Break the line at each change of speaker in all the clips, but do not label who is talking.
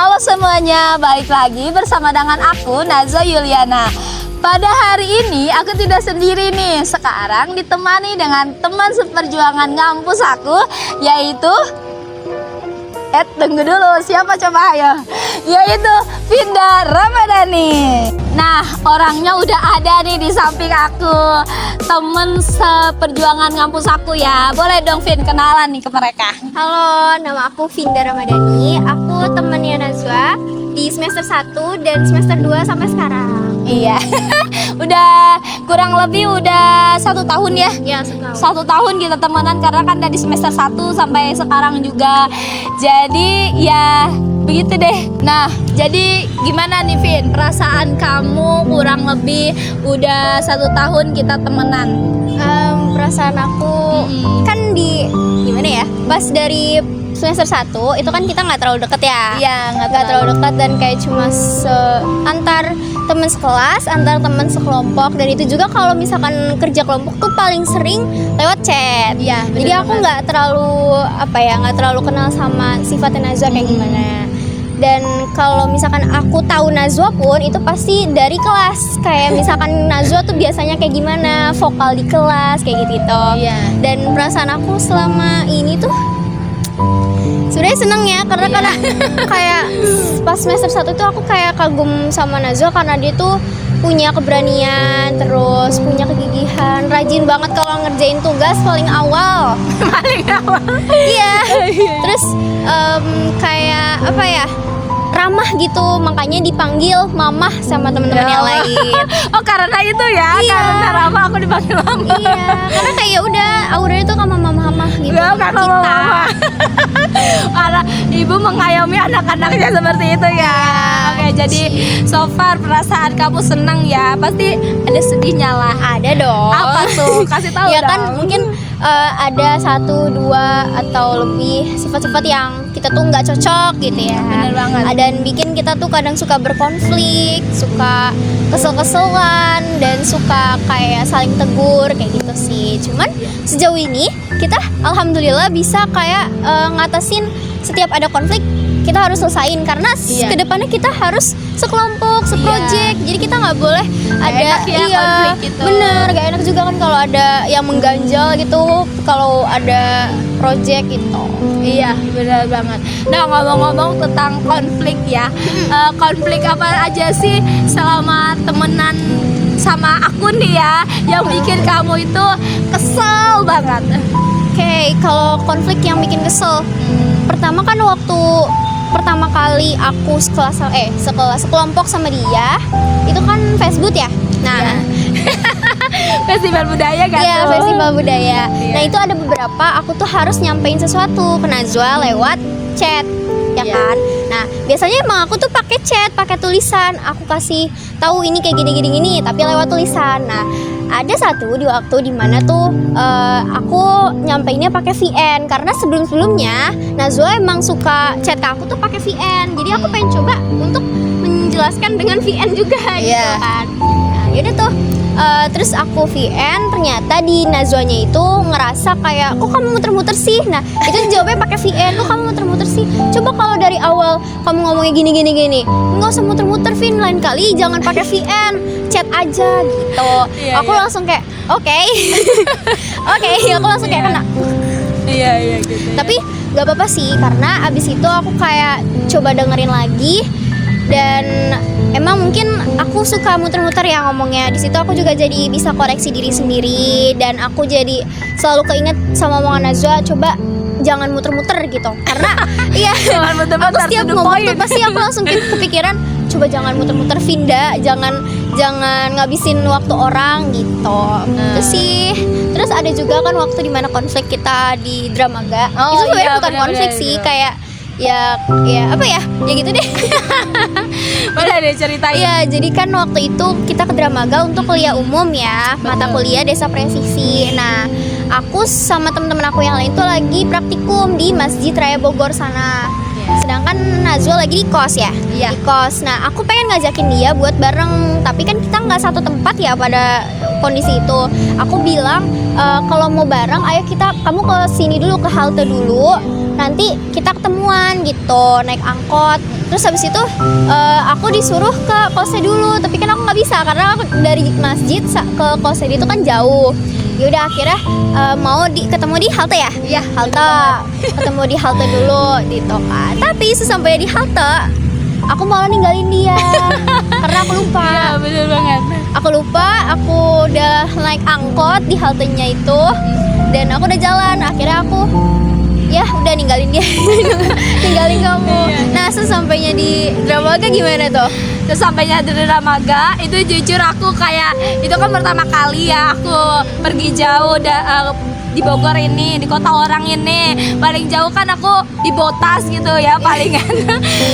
Halo semuanya, balik lagi bersama dengan aku Nazwa Yuliana. Pada hari ini aku tidak sendiri nih. Sekarang ditemani dengan teman seperjuangan ngampus aku, yaitu tunggu dulu, siapa coba ayo? Yaitu Vinda Ramadhani. Nah, orangnya udah ada nih di samping aku, temen seperjuangan ngampus aku ya. Boleh dong Vin, kenalan nih ke mereka.
Halo, nama aku Vinda Ramadhani. Aku temannya Nazwa di semester 1 dan semester 2 sampai sekarang.
Iya, udah kurang lebih udah 1 tahun ya.
Ya, setahun.
1 tahun kita temenan karena kan dari semester 1 sampai sekarang juga. Jadi ya begitu deh. Nah, jadi gimana nih Vin? Perasaan kamu kurang lebih udah 1 tahun kita temenan.
Perasaan aku kan gimana ya? Pas dari semester 1 itu kan kita nggak terlalu deket ya.
Iya,
nggak terlalu dekat dan kayak cuma antar teman sekelas, antar teman sekelompok, dan itu juga kalau misalkan kerja kelompok tuh paling sering lewat chat.
Iya,
jadi aku nggak terlalu kenal sama sifatnya Nazwa kayak gimana. Dan kalau misalkan aku tahu Nazwa pun itu pasti dari kelas. Kayak misalkan Nazwa tuh biasanya kayak gimana, vokal di kelas kayak gitu.
Iya.
Dan perasaan aku selama ini tuh sebenarnya seneng ya, karena kayak pas semester 1 tuh aku kayak kagum sama Nazwa karena dia tuh punya keberanian, terus punya kegigihan, rajin banget kalau ngerjain tugas paling awal. Iya. Terus kayak apa ya, ramah gitu, makanya dipanggil mamah sama teman-teman yang lain.
Oh, karena itu ya?
Iya.
Karena Rama aku dipanggil mama.
Iya, karena kayak udah auranya tuh sama mama-mama gitu.
Enggak, karena mama. Karena ibu mengayomi anak-anaknya seperti itu ya. Oke, jadi so far perasaan kamu senang ya. Pasti ada sedihnya lah.
Ada dong.
Apa tuh? Kasih tahu
Ya
dong.
kan mungkin ada 1, 2 atau lebih sifat-sifat yang kita tuh nggak cocok gitu ya.
Bener banget.
Dan bikin kita tuh kadang suka berkonflik, suka kesel-keselan, dan suka kayak saling tegur kayak gitu sih. Cuman sejauh ini kita alhamdulillah bisa kayak ngatasin setiap ada konflik kita harus selesain, karena kedepannya kita harus sekelompok, seproject. Jadi kita nggak boleh ada
enak ya, konflik gitu.
Bener, gak enak juga kan kalau ada yang mengganjal gitu kalau ada project gitu.
Iya, benar banget. Nah, ngomong-ngomong tentang konflik ya, konflik apa aja sih selama temenan sama aku nih ya yang bikin kamu itu kesel banget?
Oke, kalau konflik yang bikin kesel, pertama kan waktu pertama kali aku sekelompok sama dia, itu kan Facebook ya. Nah,
Festival budaya kan?
iya,
tuh?
festival budaya.
Iya.
Nah, itu ada beberapa aku tuh harus nyampein sesuatu ke Nazwa lewat chat, ya
Iya.
kan? Nah, biasanya emang aku tuh pakai chat, pakai tulisan. Aku kasih tahu ini kayak gini, tapi lewat tulisan. Nah, ada satu di waktu dimana tuh aku nyampeinnya pakai VN, karena sebelum-sebelumnya Nazwa emang suka chat ke aku tuh pakai VN. Jadi aku pengen coba untuk menjelaskan dengan VN juga gitu kan. Nah, yaudah tuh. Terus aku VN, ternyata di Nazwanya itu ngerasa kayak kok kamu muter-muter sih. Nah, itu jawabnya pakai VN, kok kamu muter-muter sih. Coba kalau dari awal kamu ngomongnya gini. Nggak usah muter-muter Vin, lain kali jangan pakai VN, chat aja gitu. Aku langsung kayak oke. Aku langsung kayak kena.
Iya gitu.
Tapi nggak apa-apa sih, karena abis itu aku kayak coba dengerin lagi. Dan emang mungkin aku suka muter-muter ya ngomongnya. Di situ aku juga jadi bisa koreksi diri sendiri, dan aku jadi selalu keinget sama omongan Nazwa, coba jangan muter-muter gitu. Karena iya,
Jangan muter-muter,
aku setiap
to the
ngomong
point.
tuh pasti aku langsung kepikiran, coba jangan muter-muter Vinda, jangan ngabisin waktu orang gitu. Itu sih. Terus ada juga kan waktu dimana konflik kita di Dramaga.
Oh,
Itu sebenarnya
iya,
bukan
bener-bener
konflik sih,
gitu.
kayak ya apa ya gitu deh.
Udah deh ceritain.
Iya, jadi kan waktu itu kita ke Dramaga untuk kuliah umum ya, mata kuliah Desa Presisi. Nah, aku sama teman-teman aku yang lain tuh lagi praktikum di Masjid Raya Bogor sana. Sedangkan Nazwa lagi di kos ya, di kos. Nah, aku pengen ngajakin dia buat bareng, tapi kan kita nggak satu tempat ya pada kondisi itu. Aku bilang kalau mau bareng, ayo kamu ke sini dulu, ke halte dulu. nanti kita ketemuan gitu naik angkot. Terus habis itu aku disuruh ke kosnya dulu, tapi kan aku nggak bisa karena aku dari masjid ke kosnya itu kan jauh. Ya udah akhirnya mau ketemu di halte ya? Iya, halte. Ketemu di halte dulu gitu kan. Tapi sesampainya di halte, aku malah ninggalin dia karena aku lupa.
Iya, bener banget.
Aku lupa, aku udah naik angkot di haltenya itu dan aku udah jalan. Akhirnya aku ya udah ninggalin dia, ninggalin kamu. Nah, sesampainya di Dramaga gimana tuh?
Sesampainya di Dramaga itu jujur aku kayak itu kan pertama kali ya aku pergi jauh di Bogor ini, di kota orang ini. Paling jauh kan aku di Botas gitu ya palingan.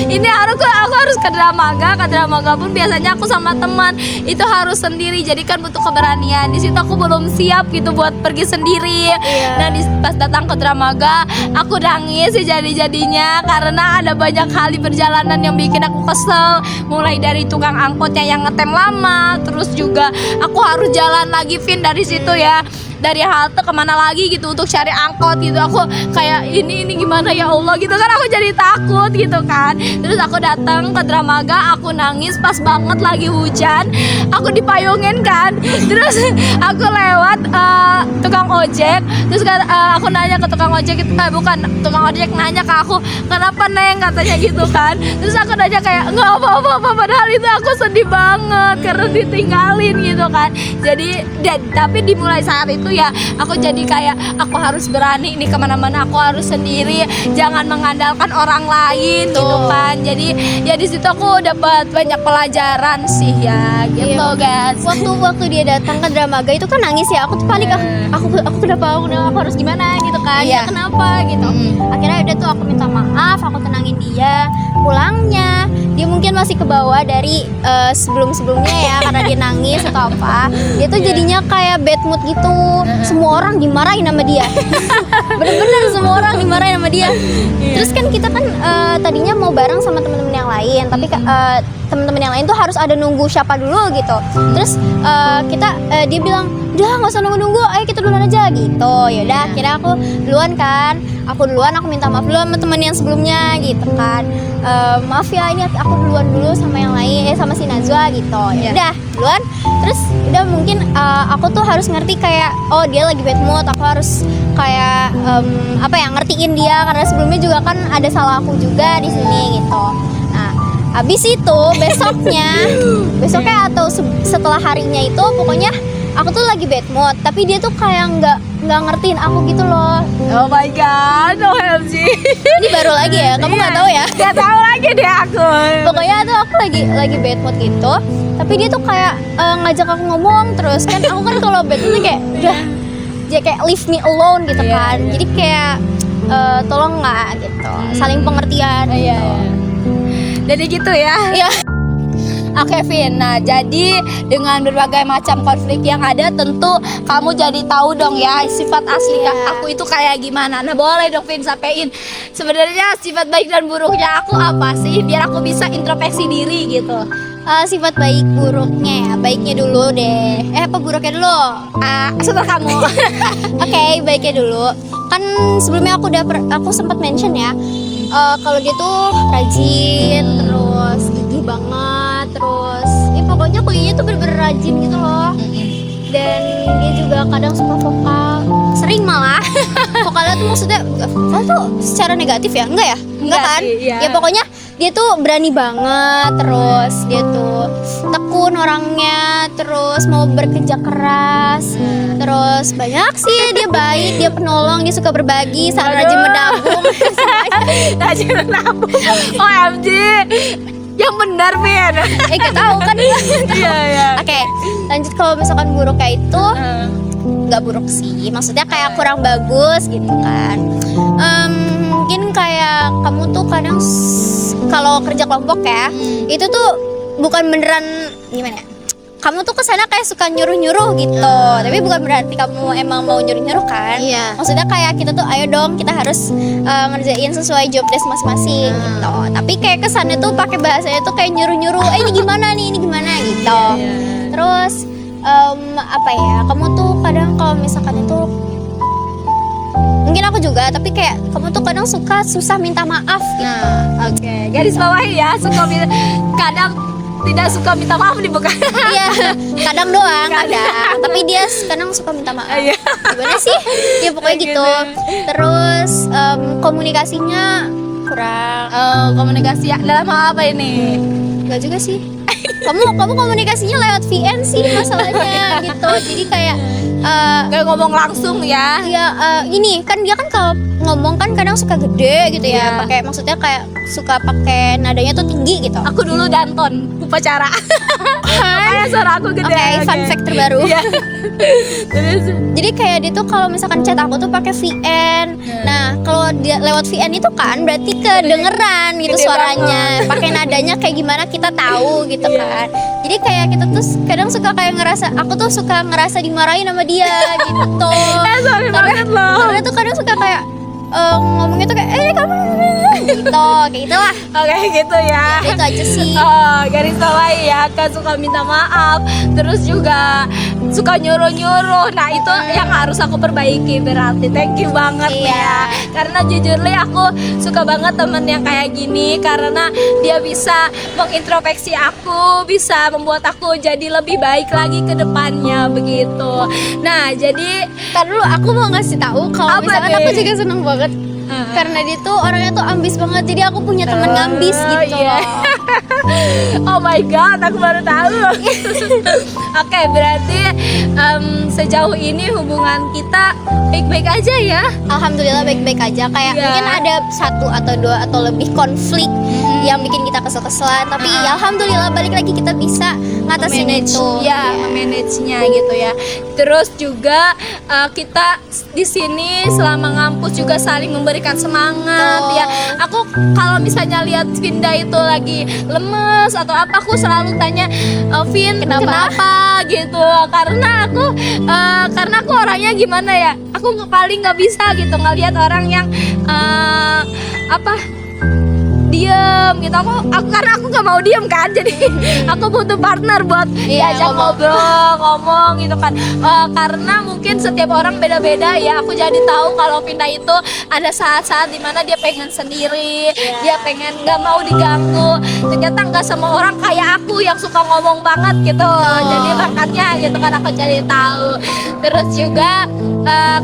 Ini aku harus ke Dramaga pun biasanya aku sama teman. Itu harus sendiri, jadi kan butuh keberanian. Di situ aku belum siap gitu buat pergi sendiri. Nah, pas datang ke Dramaga, aku nangis jadi-jadinya karena ada banyak hal di perjalanan yang bikin aku kesel. Mulai dari tukang angkotnya yang ngetem lama, terus juga aku harus jalan lagi Vin dari situ ya. Dari halte kemana lagi gitu untuk cari angkot gitu. Aku kayak ini gimana ya Allah gitu kan, aku jadi takut gitu kan. Terus aku datang ke Dramaga, aku nangis pas banget lagi hujan, aku dipayungin kan. Terus aku lewat tukang ojek, terus aku nanya ke tukang ojek itu bukan tukang ojek nanya ke aku, kenapa Neng, katanya gitu kan. Terus aku nanya kayak nggak apa-apa, padahal itu aku sedih banget karena ditinggalin gitu kan. Jadi tapi dimulai saat itu ya aku jadi kayak aku harus berani nih kemana-mana, aku harus sendiri, jangan mengandalkan orang lain gitu kan. Jadi ya di situ aku dapat banyak pelajaran sih ya gitu guys.
Waktu dia datang ke Dramaga itu kan nangis ya, aku tuh panik, aku kenapa aku harus gimana gitu kan. Ya, kenapa gitu. Akhirnya udah tuh aku minta maaf, aku tenangin dia. Pulangnya dia mungkin masih kebawa dari sebelum-sebelumnya ya karena dia nangis atau apa. Dia tuh jadinya kayak bad mood gitu. Semua orang dimarahin sama dia. Bener-bener semua orang dimarahin sama dia. Terus kan kita kan tadinya mau bareng sama teman-teman yang lain, tapi teman-teman yang lain tuh harus ada nunggu siapa dulu gitu. Terus dia bilang, udah nggak usah nunggu-nunggu, ayo kita duluan aja gitu. Yaudah, akhirnya aku duluan kan. Aku minta maaf dulu sama teman yang sebelumnya gitu kan. Maaf ya, ini aku duluan dulu sama yang lain, sama si Najwa gitu. Udah duluan. Terus udah mungkin aku tuh harus ngerti kayak oh dia lagi bad mood, aku harus kayak ngertiin dia karena sebelumnya juga kan ada salah aku juga di sini gitu. Nah, habis itu besoknya atau setelah harinya itu pokoknya aku tuh lagi bad mood, tapi dia tuh kayak nggak ngertiin aku gitu loh.
Oh my god, OMG.
Ini baru lagi ya, kamu nggak tahu ya?
Nggak tahu lagi deh aku.
Pokoknya tuh aku lagi bad mood gitu, tapi dia tuh kayak ngajak aku ngomong terus kan. Aku kan kalau bad mood kayak udah, dia kayak leave me alone gitu kan. Jadi kayak tolong nggak gitu, saling pengertian.
Jadi gitu ya.
Iya.
Oke Vin, nah jadi dengan berbagai macam konflik yang ada tentu kamu jadi tahu dong ya sifat asli aku itu kayak gimana. Nah boleh dong Vin sampein sebenarnya sifat baik dan buruknya aku apa sih biar aku bisa introspeksi diri gitu.
Sifat baik buruknya ya, baiknya dulu deh. Apa buruknya dulu?
Setelah kamu.
Oke, baiknya dulu. Kan sebelumnya aku sempat mention ya, kalau dia tuh rajin, terus gigih banget, terus pokoknya kuliahnya tuh bener-bener rajin gitu loh. Dan dia juga kadang suka vokal, sering malah. Vokalnya tuh maksudnya vokal tuh secara negatif ya? Enggak ya? Enggak kan? Ya pokoknya dia tuh berani banget, terus dia tuh tekun orangnya, terus mau bekerja keras, terus banyak sih, dia baik, dia penolong, dia suka berbagi, saat rajin menabung.
Rajin menabung. OMG. Yang benar Vin.
Gak tahu kan.
Iya.
Oke, lanjut. Kalau misalkan buruk kayak itu nggak buruk sih, maksudnya kayak kurang bagus gitu kan. Mungkin kayak kamu tuh kadang kalau kerja kelompok ya, itu tuh bukan beneran gimana ya, kamu tuh kesana kayak suka nyuruh-nyuruh gitu, tapi bukan berarti kamu emang mau nyuruh-nyuruh kan. Maksudnya kayak kita tuh ayo dong, kita harus ngerjain sesuai job desk masing-masing gitu, tapi kayak kesannya tuh pakai bahasanya tuh kayak nyuruh-nyuruh, ini gimana gitu. Terus kamu tuh kadang kalau misalkan itu mungkin aku juga, tapi kayak kamu tuh kadang suka susah minta maaf gitu.
Nah, oke. Garis bawahi ya, kadang tidak suka minta maaf nih bukan?
Iya, kadang doang, kadang. Tapi dia kadang suka minta maaf.
Iya.
Gimana sih? Ya pokoknya gitu. Terus komunikasinya kurang.
Komunikasi dalam hal apa ini?
Enggak juga sih. Kamu komunikasinya lewat VN sih masalahnya gitu. Jadi kayak
Gak ngomong langsung ya.
ya ini kan dia kan kalau ngomong kan kadang suka gede gitu ya.
Iya.
Pakai maksudnya kayak suka pakai nadanya tuh tinggi gitu.
Aku dulu Danton upacara. Makanya suara aku gede.
Oke, fun fact terbaru.
Iya. Terus
Jadi kayak dia tuh kalau misalkan chat aku tuh pakai VN. Nah, kalau dia lewat VN itu kan berarti kedengeran gitu
Gede
suaranya. Pakai nadanya kayak gimana kita tahu gitu kan. Jadi kayak kita tuh kadang suka kayak ngerasa, aku tuh suka ngerasa dimarahin sama dia gitu.
sorry banget loh.
Karena tuh kadang suka kayak ngomongnya tuh kayak kamu gitu, kayak gitulah.
Oke gitu ya.
Ya, itu aja sih.
Oh, garis bawahi ya, kan suka minta maaf, terus juga suka nyuruh-nyuruh. Nah, itu yang harus aku perbaiki berarti. Thank you banget
Iya.
ya. Karena jujur li aku suka banget temen yang kayak gini karena dia bisa mengintrospeksi aku, bisa membuat aku jadi lebih baik lagi ke depannya begitu. Nah, jadi
Ntar dulu aku mau ngasih tahu kalau
Apa
misalkan
nih?
aku juga seneng banget karena dia tuh orangnya tuh ambis banget, jadi aku punya teman ngambis gitu
iya.
loh.
Oh my god, aku baru tahu. Oke, berarti sejauh ini hubungan kita baik-baik aja ya.
Alhamdulillah baik-baik aja. Kayak
Iya.
mungkin ada satu atau dua atau lebih konflik yang bikin kita kesel-keselan, tapi ya alhamdulillah balik lagi kita bisa ngatasin itu.
Ya, memanagenya gitu ya. Terus juga kita di sini selama ngampus juga saling memberikan semangat
Betul.
ya. Aku kalau misalnya lihat Vinda itu lagi lemes atau apa, aku selalu tanya, Vin, kenapa gitu? Karena aku orangnya gimana ya? Aku paling nggak bisa gitu ngelihat orang yang diem gitu. Karena aku nggak mau diem kan, jadi aku butuh partner buat diajak ngobrol, ngomong gitu kan. Karena mungkin setiap orang beda-beda ya. Aku jadi tahu kalau Vinda itu ada saat-saat dimana dia pengen sendiri, dia pengen nggak mau diganggu. Ternyata nggak semua orang kayak aku yang suka ngomong banget gitu. Jadi makanya gitu kan aku jadi tahu. Terus juga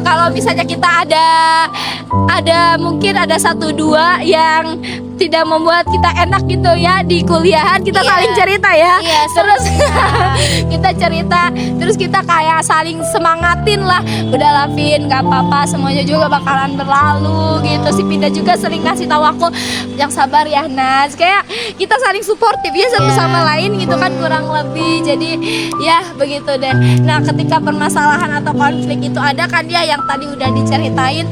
kalau misalnya kita ada mungkin ada satu dua yang tidak membuat kita enak gitu ya di kuliahan, kita
Iya.
saling cerita ya.
Iya,
Terus kita cerita, terus kita kayak saling semangatin lah. Udah lah Vin, gak apa-apa, semuanya juga bakalan berlalu gitu. Si Pinda juga sering ngasih tahu aku yang sabar ya Naz. Kayak kita saling suportif ya satu
Iya.
sama lain gitu kan, kurang lebih. Jadi ya begitu deh. Nah, ketika permasalahan atau konflik itu ada kan ya yang tadi udah diceritain,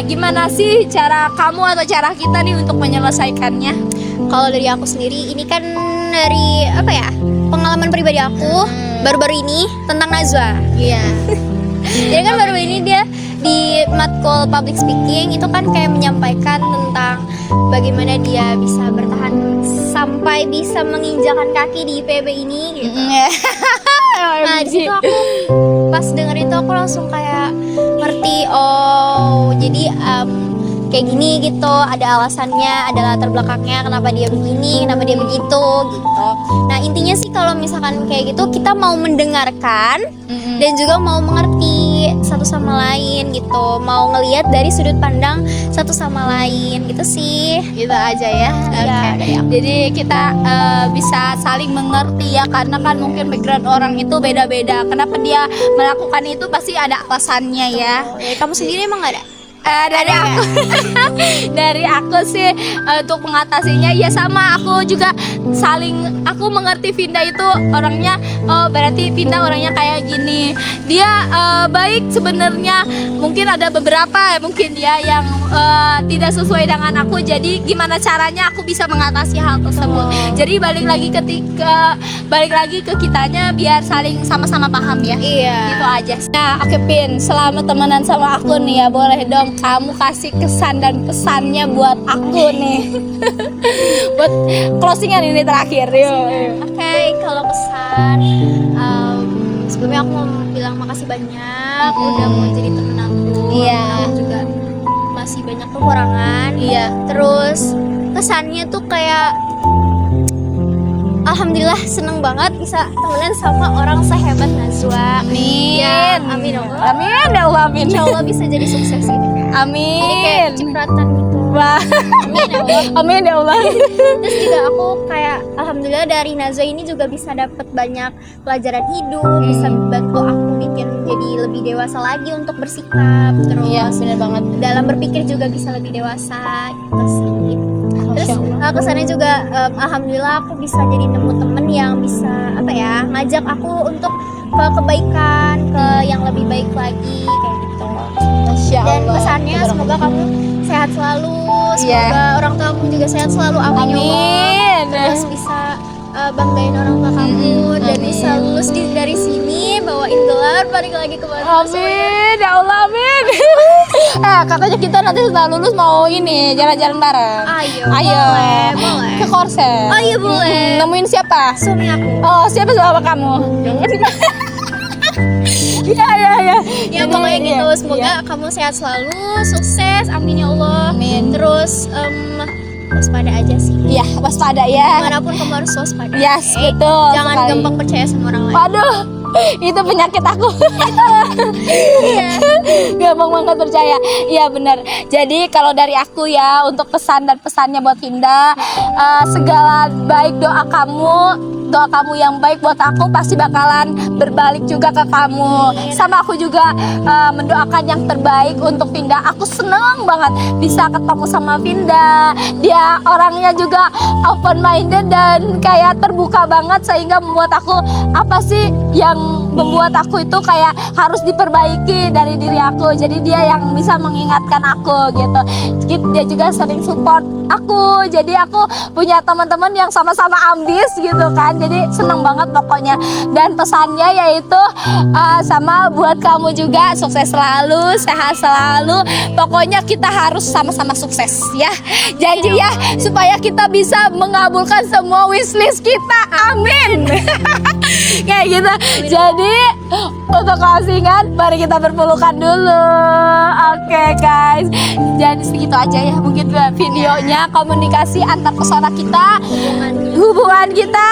gimana sih cara kamu atau cara kita nih untuk menyelesaikannya?
Kalau dari aku sendiri, ini kan dari apa ya, pengalaman pribadi aku baru-baru ini tentang Najwa.
Iya.
Jadi kan baru ini dia di matkul public speaking itu kan kayak menyampaikan tentang bagaimana dia bisa bertahan sampai bisa menginjakan kaki di IPB ini gitu. Nah di situ aku pas denger itu aku langsung kayak ngerti, oh jadi kayak gini gitu, ada alasannya, ada latar belakangnya kenapa dia begini, kenapa dia begitu gitu. Nah intinya sih kalau misalkan kayak gitu kita mau mendengarkan dan juga mau mengerti satu sama lain gitu, mau ngelihat dari sudut pandang satu sama lain gitu sih.
Gitu aja ya. Oke. Jadi kita bisa saling mengerti ya, karena kan mungkin background orang itu beda-beda. Kenapa dia melakukan itu pasti ada alasannya ya.
Kamu sendiri emang gak ada?
Dari aku sih untuk mengatasinya ya sama, aku juga aku mengerti Vinda itu orangnya, oh berarti Vinda orangnya kayak gini, dia baik sebenarnya. Mungkin ada beberapa mungkin dia yang tidak sesuai dengan aku, jadi gimana caranya aku bisa mengatasi hal tersebut. Jadi balik lagi ke kitanya biar saling sama-sama paham ya.
Iya.
Gitu aja. Nah, oke Pin, selama temenan sama aku nih ya, boleh dong kamu kasih kesan dan pesannya buat aku nih. Buat closingan ini terakhir. Yuk.
Oke, kalau kesan sebelumnya aku mau bilang makasih banyak udah mau jadi temen aku.
Iya.
Aku juga masih banyak kekurangan.
Iya.
Terus kesannya tuh kayak alhamdulillah seneng banget bisa temenan sama orang sehebat Najwa.
Amin.
Ya, amin Allah.
Amin ya Allah, amin.
Insya Allah bisa jadi sukses gitu. Jadi kayak
Amin.
cipratan gitu.
Wah.
Amin ya Allah.
Amin ya Allah.
Terus juga aku kayak alhamdulillah dari Najwa ini juga bisa dapat banyak pelajaran hidup, bisa bantu aku bikin jadi lebih dewasa lagi untuk bersikap. Terus
Iya, benar banget.
dalam berpikir juga bisa lebih dewasa gitu sih. Terus
Masya Allah.
kesannya juga alhamdulillah aku bisa jadi nemu temen yang bisa apa ya ngajak aku untuk ke kebaikan, ke yang lebih baik lagi kayak gitu.
Masya
Dan
Allah.
pesannya
Benar
semoga
banget.
kamu sehat selalu,
Iya.
semoga orang tua kamu juga sehat selalu, amin, ya Allah.
Amin.
Terus bisa banggain orang tua kamu dan
amin.
bisa lulus dari sini bawain gelar balik lagi ke Bandung.
Amin ya Allah, amin. Katanya kita nanti setelah lulus mau ini jalan-jalan bareng.
Ayo,
Ayo.
boleh.
Ke Korsen.
Oh iya, boleh.
Nemuin siapa?
Suami aku.
Oh, siapa sama kamu? Iya, iya, iya.
Ya pokoknya gitu, semoga kamu sehat selalu, sukses, amin ya Allah.
Amin.
Terus waspada aja sih.
Iya, waspada ya.
Dimanapun kamu harus waspada.
Yes,
oke?
betul
Jangan
sekali.
gampang percaya sama orang lain.
Waduh, itu penyakit aku.
Iya.
Gampang banget percaya. Iya benar. Jadi kalau dari aku ya untuk pesan dan pesannya buat Vinda, segala baik doa kamu yang baik buat aku pasti bakalan berbalik juga ke kamu. Sama aku juga mendoakan yang terbaik untuk Vinda. Aku seneng banget bisa ketemu sama Vinda. Dia orangnya juga open minded dan kayak terbuka banget sehingga membuat aku apa sih yang membuat aku itu kayak harus diperbaiki dari diri aku. Jadi dia yang bisa mengingatkan aku gitu. Dia juga sering support aku. Jadi aku punya teman-teman yang sama-sama ambis gitu kan. Jadi seneng banget pokoknya. Dan pesannya yaitu sama buat kamu juga, sukses selalu, sehat selalu. Pokoknya kita harus sama-sama sukses ya. Janji ya supaya kita bisa mengabulkan semua wishlist kita. Amin. Kayak gitu. Jadi untuk closingan mari kita berpelukan dulu. Oke guys. Jadi segitu aja ya mungkin videonya, komunikasi antar pesona kita, hubungan kita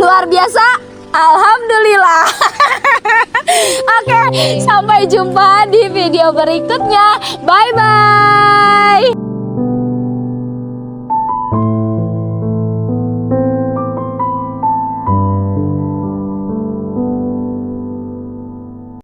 luar biasa. Alhamdulillah. Oke, sampai jumpa di video berikutnya. Bye bye.